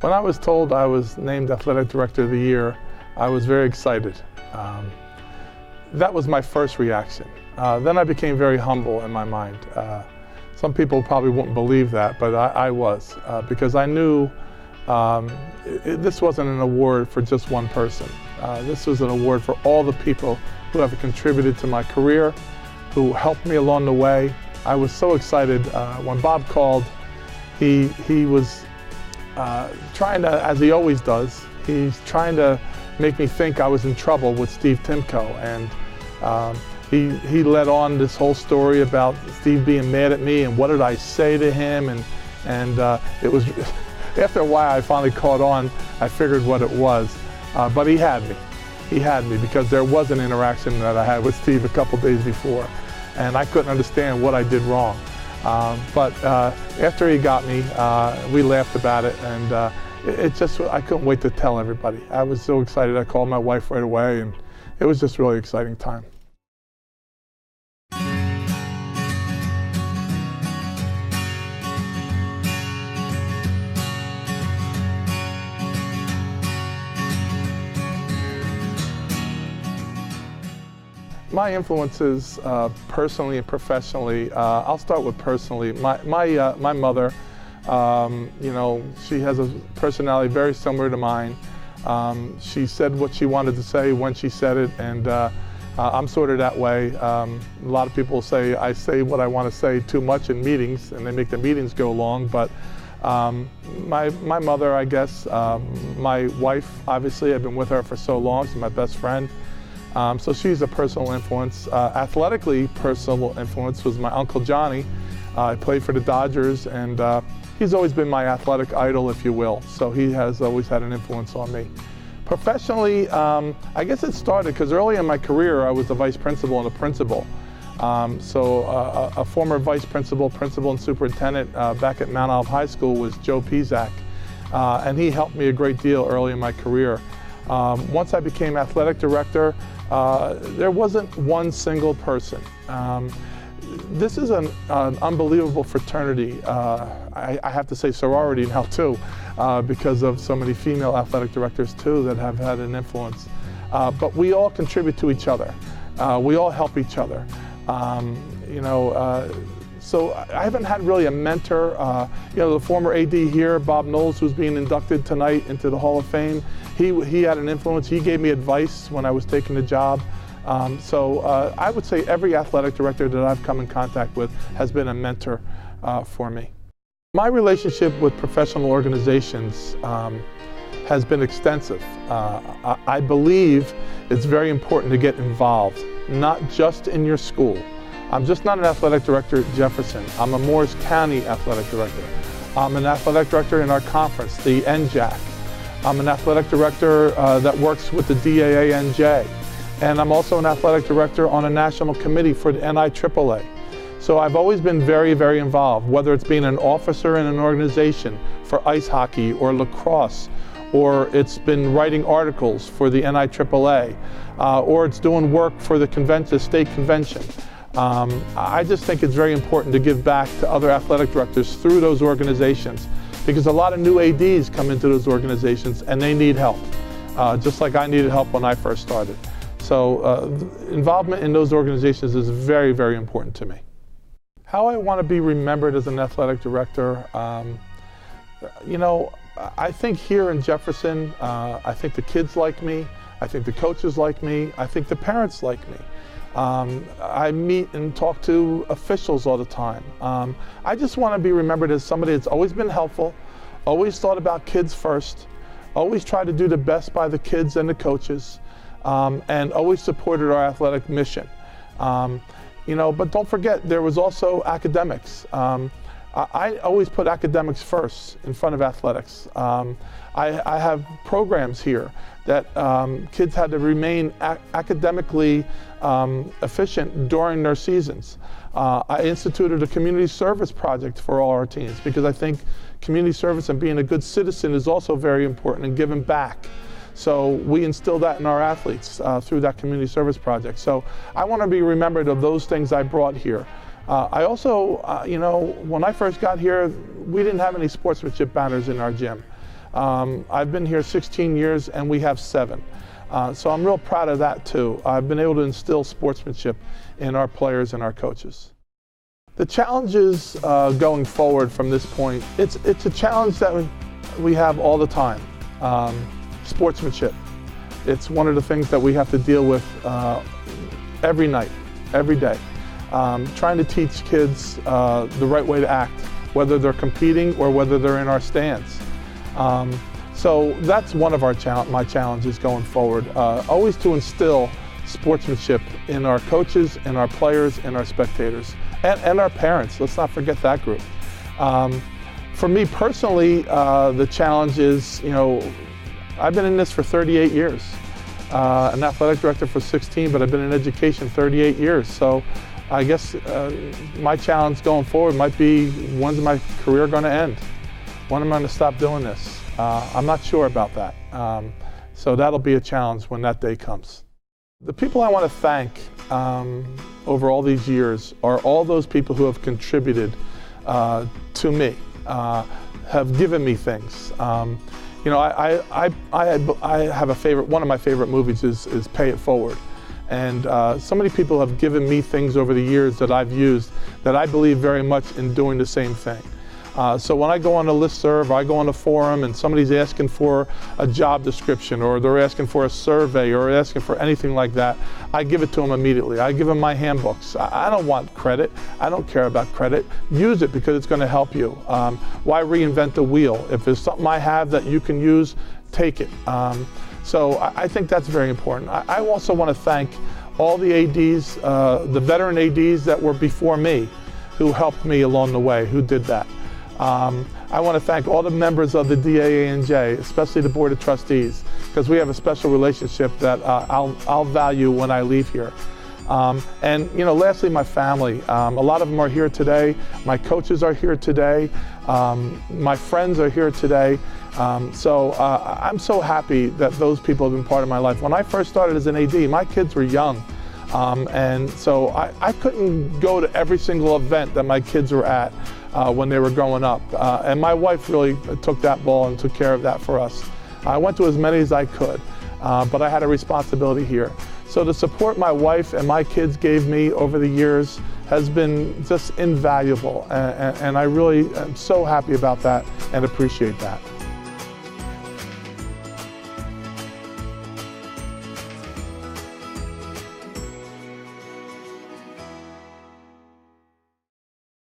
When I was told I was named Athletic Director of the Year, I was very excited. That was my first reaction. Then I became very humble in my mind. Some people probably wouldn't believe that, but I was, because I knew this wasn't an award for just one person. This was an award for all the people who have contributed to my career, who helped me along the way. I was so excited. When Bob called, he was trying to, as he always does, he's trying to make me think I was in trouble with Steve Timko, and he led on this whole story about Steve being mad at me and what did I say to him, and it was after a while I finally caught on. I figured what it was, but he had me because there was an interaction that I had with Steve a couple days before, and I couldn't understand what I did wrong. But after he got me, we laughed about it, and I couldn't wait to tell everybody. I was so excited. I called my wife right away, and it was just a really exciting time. My influences, personally and professionally, I'll start with personally. My mother, you know, she has a personality very similar to mine. She said what she wanted to say when she said it, and I'm sort of that way. A lot of people say I say what I want to say too much in meetings, and they make the meetings go long, but my mother, I guess, my wife, obviously, I've been with her for so long, she's my best friend. So she's a personal influence. Athletically, personal influence was my Uncle Johnny. I played for the Dodgers, and he's always been my athletic idol, if you will. So he has always had an influence on me. Professionally, I guess it started because early in my career, I was a vice principal and a principal. So a former vice principal, and superintendent back at Mount Olive High School was Joe Pizak, and he helped me a great deal early in my career. Once I became athletic director, there wasn't one single person. This is an unbelievable fraternity. I have to say sorority now too, because of so many female athletic directors too that have had an influence. But we all contribute to each other. We all help each other. You know, so I haven't had really a mentor. You know, the former AD here, Bob Knowles, who's being inducted tonight into the Hall of Fame, he had an influence. He gave me advice when I was taking the job. So I would say every athletic director that I've come in contact with has been a mentor for me. My relationship with professional organizations has been extensive. I believe it's very important to get involved, not just in your school. I'm just not an athletic director at Jefferson. I'm a Morris County athletic director. I'm an athletic director in our conference, the NJAC. I'm an athletic director that works with the DAANJ. And I'm also an athletic director on a national committee for the NIAAA. So I've always been very, very involved, whether it's being an officer in an organization for ice hockey or lacrosse, or it's been writing articles for the NIAAA, or it's doing work for the state convention. I just think it's very important to give back to other athletic directors through those organizations, because a lot of new ADs come into those organizations and they need help, just like I needed help when I first started. So involvement in those organizations is very, very important to me. How I want to be remembered as an athletic director, you know, I think here in Jefferson, I think the kids like me, I think the coaches like me, I think the parents like me. I meet and talk to officials all the time. I just want to be remembered as somebody that's always been helpful, always thought about kids first, always tried to do the best by the kids and the coaches, and always supported our athletic mission. You know, but don't forget, there was also academics. I always put academics first in front of athletics. I have programs here that kids had to remain academically efficient during their seasons. I instituted a community service project for all our teams because I think community service and being a good citizen is also very important and giving back. So we instill that in our athletes through that community service project. So I want to be remembered of those things I brought here. I also, you know, when I first got here, we didn't have any sportsmanship banners in our gym. I've been here 16 years and we have 7. So I'm real proud of that too. I've been able to instill sportsmanship in our players and our coaches. The challenges going forward from this point, it's a challenge that we have all the time. Sportsmanship. It's one of the things that we have to deal with every night, every day. Trying to teach kids the right way to act, whether they're competing or whether they're in our stands. So that's one of my challenges going forward. Always to instill sportsmanship in our coaches, in our players, in our spectators, and our parents. Let's not forget that group. For me personally, the challenge is, I've been in this for 38 years. An athletic director for 16, but I've been in education 38 years. So I guess my challenge going forward might be, when's my career going to end? When am I going to stop doing this? I'm not sure about that. So that'll be a challenge when that day comes. The people I want to thank over all these years are all those people who have contributed to me, have given me things. I have a favorite. One of my favorite movies is Pay It Forward, and so many people have given me things over the years that I've used that I believe very much in doing the same thing. So when I go on a listserv, I go on a forum and somebody's asking for a job description, or they're asking for a survey, or asking for anything like that, I give it to them immediately. I give them my handbooks. I don't want credit. I don't care about credit. Use it because it's going to help you. Why reinvent the wheel? If there's something I have that you can use, take it. So I think that's very important. I also want to thank all the ADs, the veteran ADs that were before me, who helped me along the way, who did that. I want to thank all the members of the DAANJ, especially the Board of Trustees, because we have a special relationship that I'll value when I leave here. And lastly, my family. A lot of them are here today. My coaches are here today. My friends are here today. So I'm so happy that those people have been part of my life. When I first started as an AD, my kids were young. And so I couldn't go to every single event that my kids were at when they were growing up. And my wife really took that ball and took care of that for us. I went to as many as I could, but I had a responsibility here. So the support my wife and my kids gave me over the years has been just invaluable. And I really am so happy about that and appreciate that.